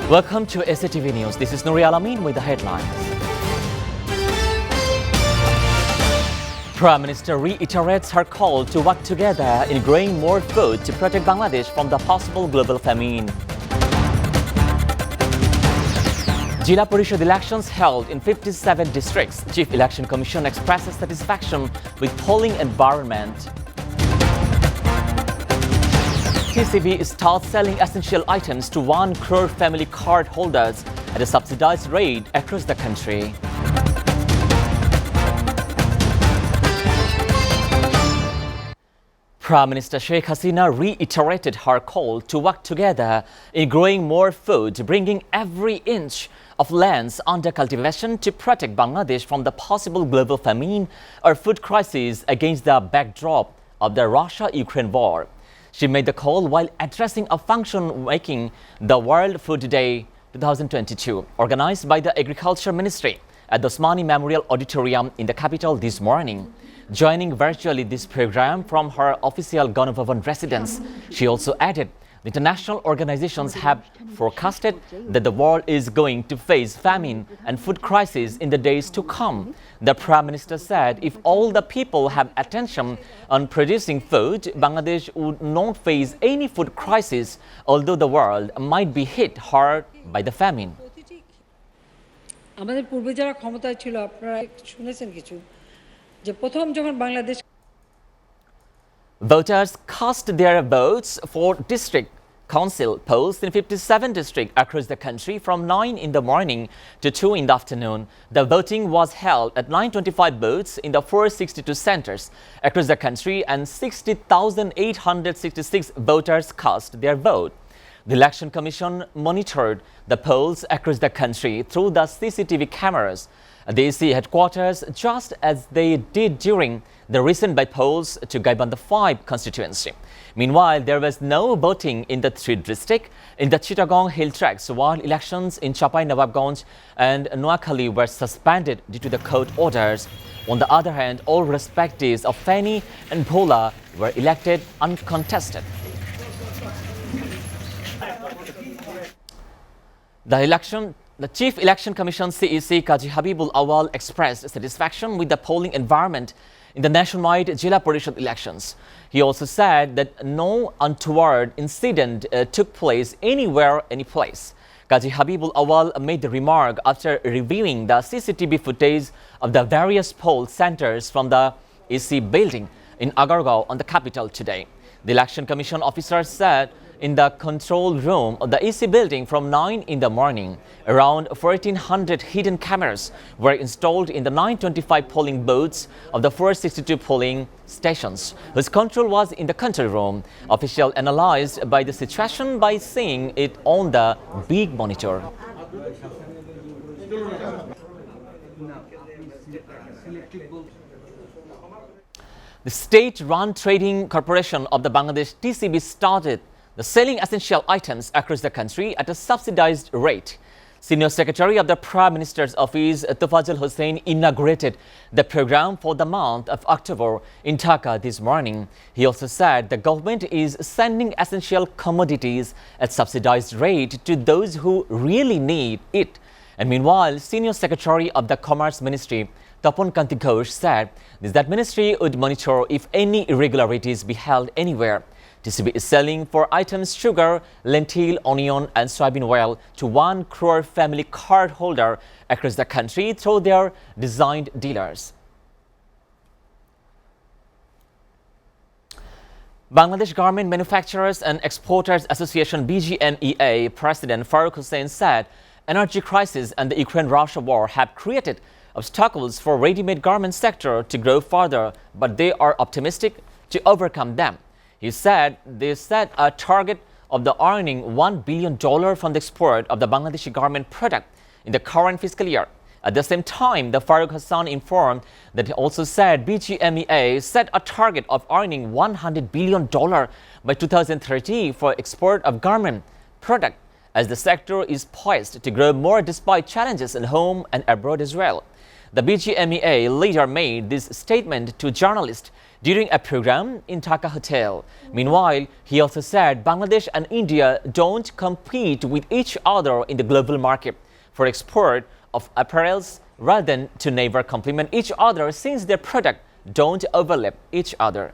Welcome to SATV News. This is Nuri Alamin with the headlines. Prime Minister reiterates her call to work together in growing more food to protect Bangladesh from the possible global famine. Jila Parishad elections held in 57 districts. Chief Election Commission expresses satisfaction with polling environment. TCB starts selling essential items to 1 crore family card holders at a subsidized rate across the country. Prime Minister Sheikh Hasina reiterated her call to work together in growing more food, bringing every inch of lands under cultivation to protect Bangladesh from the possible global famine or food crisis against the backdrop of the Russia-Ukraine war. She made the call while addressing a function making the World Food Day 2022, organized by the Agriculture Ministry at the Osmani Memorial Auditorium in the capital this morning. Joining virtually this program from her official Ganabhavan residence, she also added the international organizations have forecasted that the world is going to face famine and food crisis in the days to come. The Prime Minister said if all the people have attention on producing food, Bangladesh would not face any food crisis, although the world might be hit hard by the famine. আমাদের পূর্বে যারা ক্ষমতায় ছিল আপনারা শুনেছেন কিছু যে প্রথম যখন Bangladesh Voters cast their votes for district council polls in 57 districts across the country from 9 in the morning to 2 in the afternoon. The voting was held at 925 booths in the 462 centers across the country, and 60,866 voters cast their vote. The Election Commission monitored the polls across the country through the CCTV cameras at the EC headquarters, just as they did during the recent by-polls to Gaibandha 5 constituency. Meanwhile, there was no voting in the 3 districts in the Chittagong Hill Tracts, while elections in Chapai Nawabganj and Noakhali were suspended due to the court orders. On the other hand, all respectives of Feni and Bhola were elected uncontested. The Chief Election Commission CEC Kazi Habibul Awal expressed satisfaction with the polling environment in the nationwide Jila Parishad elections. He also said that no untoward incident took place anywhere, any place. Kazi Habibul Awal made the remark after reviewing the CCTV footage of the various poll centers from the EC building in Agargaon on the capital today. The Election Commission officer said in the control room of the EC building from 9 in the morning, around 1,400 hidden cameras were installed in the 925 polling booths of the 462 polling stations, whose control was in the control room. Officials analyzed by the situation by seeing it on the big monitor. The state-run trading corporation of the Bangladesh TCB started the selling essential items across the country at a subsidized rate. Senior Secretary of the Prime Minister's Office, Tofazul Hussain, inaugurated the program for the month of October in Dhaka this morning. He also said the government is sending essential commodities at subsidized rate to those who really need it. And meanwhile, Senior Secretary of the Commerce Ministry, Tapon Kanti Ghosh, said that ministry would monitor if any irregularities be held anywhere. TCB is selling for items sugar, lentil, onion and soybean oil to 1 crore family card holder across the country through their designed dealers. Bangladesh Garment Manufacturers and Exporters Association BGMEA President Farooq Hussain said energy crisis and the Ukraine-Russia war have created obstacles for ready-made garment sector to grow further, but they are optimistic to overcome them. He said they set a target of the earning $1 billion from the export of the Bangladeshi garment product in the current fiscal year. At the same time, the Farooq Hassan informed that he also said BGMEA set a target of earning $100 billion by 2030 for export of garment product, as the sector is poised to grow more despite challenges at home and abroad as well. The BGMEA later made this statement to journalists during a program in Dhaka hotel. Meanwhile, he also said Bangladesh and India don't compete with each other in the global market for export of apparels rather than to never complement each other since their products don't overlap each other.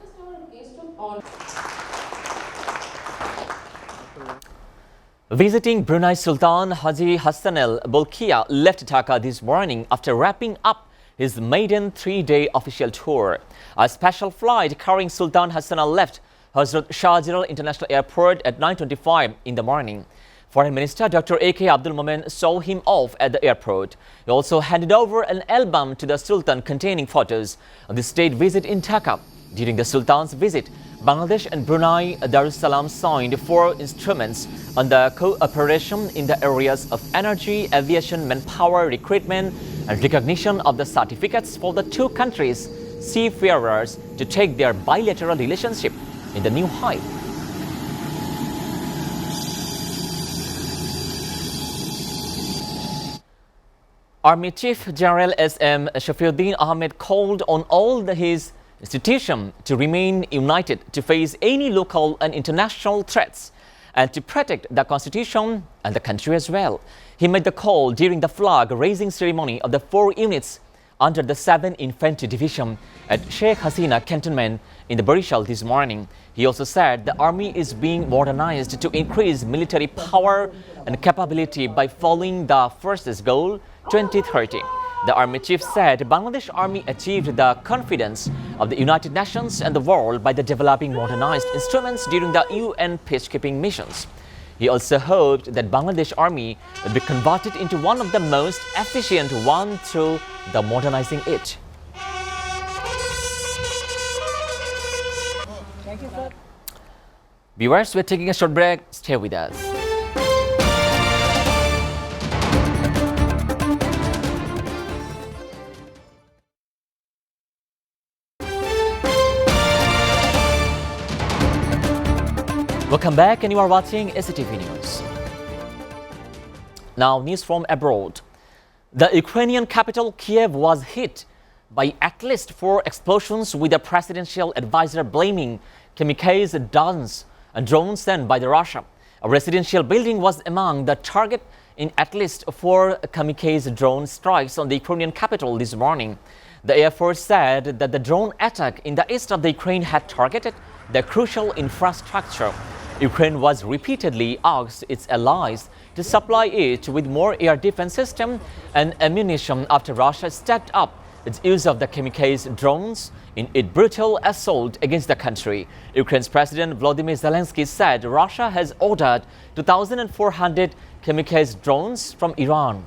Visiting Brunei Sultan Haji Hassan Al Bolkiah left Dhaka this morning after wrapping up his maiden 3-day official tour. A special flight carrying Sultan Hassan Al left Hazrat Shah Jalal International Airport at 9:25 in the morning. Foreign Minister Dr. A.K. Abdul Momen saw him off at the airport. He also handed over an album to the Sultan containing photos of the state visit in Dhaka. During the Sultan's visit, Bangladesh and Brunei Darussalam signed 4 instruments on the cooperation in the areas of energy, aviation, manpower, recruitment, and recognition of the certificates for the two countries' seafarers to take their bilateral relationship in the new height. Army Chief General S.M. Shafiuddin Ahmed called on all his institutions to remain united to face any local and international threats and to protect the Constitution and the country as well. He made the call during the flag-raising ceremony of the 4 units under the 7th Infantry Division at Sheikh Hasina Cantonment in the Barishal this morning. He also said the army is being modernized to increase military power and capability by following the Forces Goal 2030. The Army Chief said Bangladesh Army achieved the confidence of the United Nations and the world by the developing modernized instruments during the UN peacekeeping missions. He also hoped that Bangladesh Army would be converted into one of the most efficient one through the modernizing it. Thank you, sir. Viewers, we're taking a short break. Stay with us. Welcome back, and you are watching SATV News. Now, news from abroad. The Ukrainian capital Kiev was hit by at least 4 explosions, with the presidential advisor blaming kamikaze drones sent by Russia. A residential building was among the target in at least 4 kamikaze drone strikes on the Ukrainian capital this morning. The Air Force said that the drone attack in the east of the Ukraine had targeted the crucial infrastructure. Ukraine was repeatedly asked its allies to supply it with more air defense systems and ammunition after Russia stepped up its use of the kamikaze drones in its brutal assault against the country. Ukraine's President Volodymyr Zelensky said Russia has ordered 2,400 kamikaze drones from Iran.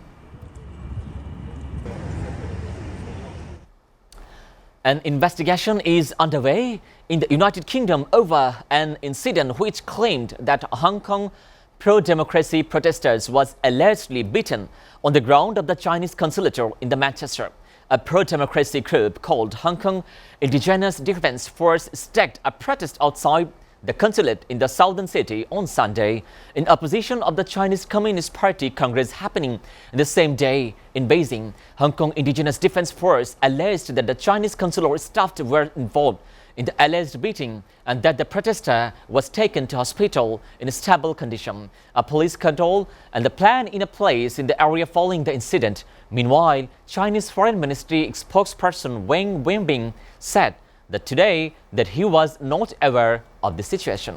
An investigation is underway in the United Kingdom over an incident which claimed that Hong Kong pro-democracy protesters was allegedly beaten on the ground of the Chinese consulate in the Manchester. A pro-democracy group called Hong Kong Indigenous Defense Force staged a protest outside the consulate in the southern city on Sunday in opposition of the Chinese Communist Party Congress happening the same day in Beijing. Hong Kong Indigenous Defense Force alleged that the Chinese consular staff were involved in the alleged beating and that the protester was taken to hospital in a stable condition. A police control and the plan in place in the area following the incident. Meanwhile, Chinese Foreign Ministry spokesperson Wang Wenbing said that today that he was not aware of the situation.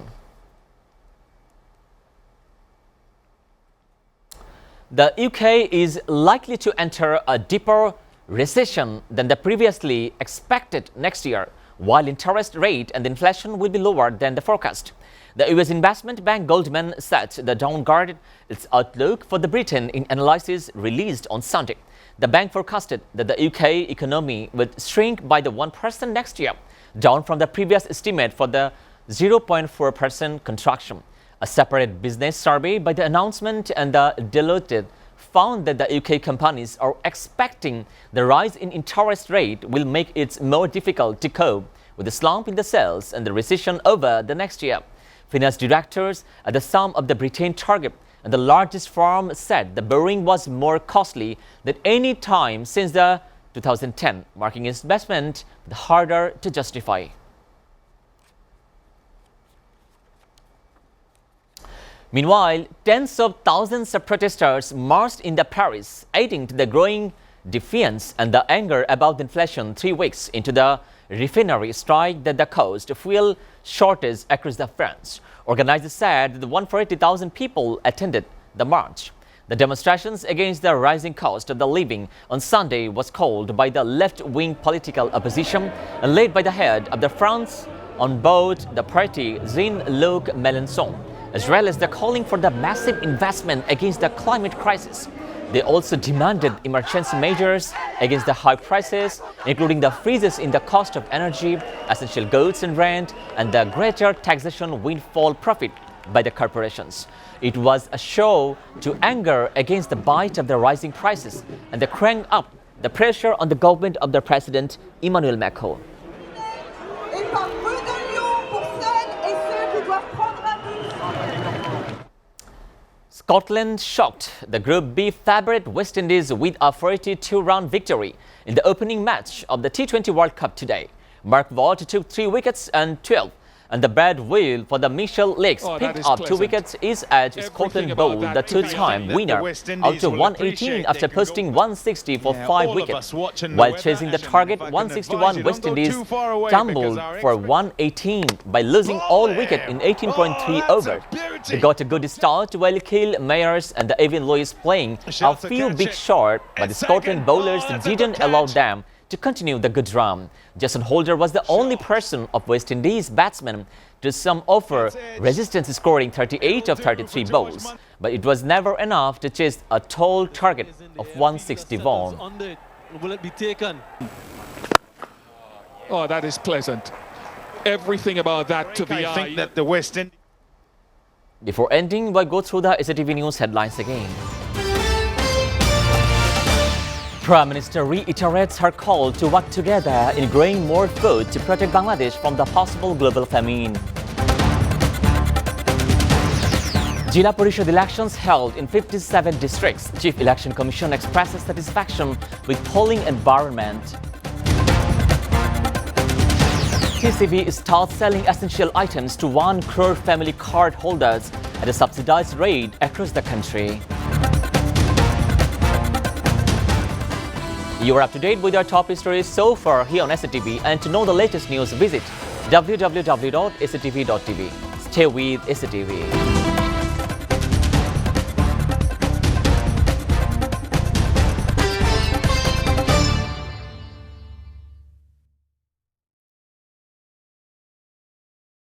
The UK is likely to enter a deeper recession than the previously expected next year, while interest rate and inflation will be lower than the forecast. The US investment bank Goldman Sachs downgraded its outlook for the Britain in analysis released on Sunday. The bank forecasted that the UK economy would shrink by the 1% next year, down from the previous estimate for the 0.4% contraction. A separate business survey by the announcement and the Deloitte found that the UK companies are expecting the rise in interest rate will make it more difficult to cope with the slump in the sales and the recession over the next year. Finance directors at the sum of the Britain target and the largest firm said the borrowing was more costly than any time since the 2010, marking investment harder to justify. Meanwhile, tens of thousands of protesters marched in Paris, adding to the growing defiance and the anger about inflation 3 weeks into the refinery strike that caused fuel shortage across France. Organizers said that 140,000 people attended the march. The demonstrations against the rising cost of the living on Sunday was called by the left-wing political opposition and led by the head of the France on board the party Jean-Luc Mélenchon, as well as the calling for the massive investment against the climate crisis. They also demanded emergency measures against the high prices, including the freezes in the cost of energy, essential goods and rent, and the greater taxation windfall profit by the corporations. It was a show to anger against the bite of the rising prices and the crank up the pressure on the government of the President Emmanuel Macron. Scotland shocked the Group B favourite West Indies with a 42-run victory in the opening match of the T20 World Cup today. Mark Watt took 3 wickets and 12, and the bad wheel for the Mitchell Lakes picked up 2 wickets is as Scotland bowled the two-time winner out to 118 after posting 160 for 5 wickets. While chasing the target 161, West Indies tumbled for 118 by losing all wicket in 18.3 over. They got a good start while Keil Mayers and Evan Lewis playing a few big short, but the Scotland bowlers didn't allow them to continue the good run. Jason Holder was the only person of West Indies batsmen to some offer resistance, scoring 38 of 33 balls. But it was never enough to chase a tall target of 161. Will it be taken? Oh, that is pleasant. Everything about that to the eye. I think that the West Indies... Before ending, we'll go through the SATV News headlines again. Prime Minister reiterates her call to work together in growing more food to protect Bangladesh from the possible global famine. Jila Parishad elections held in 57 districts. Chief Election Commission expresses satisfaction with polling environment. TCV starts selling essential items to 1 crore family card holders at a subsidized rate across the country. You are up to date with our top stories so far here on SATV, and to know the latest news, visit www.satv.tv. Stay with SATV.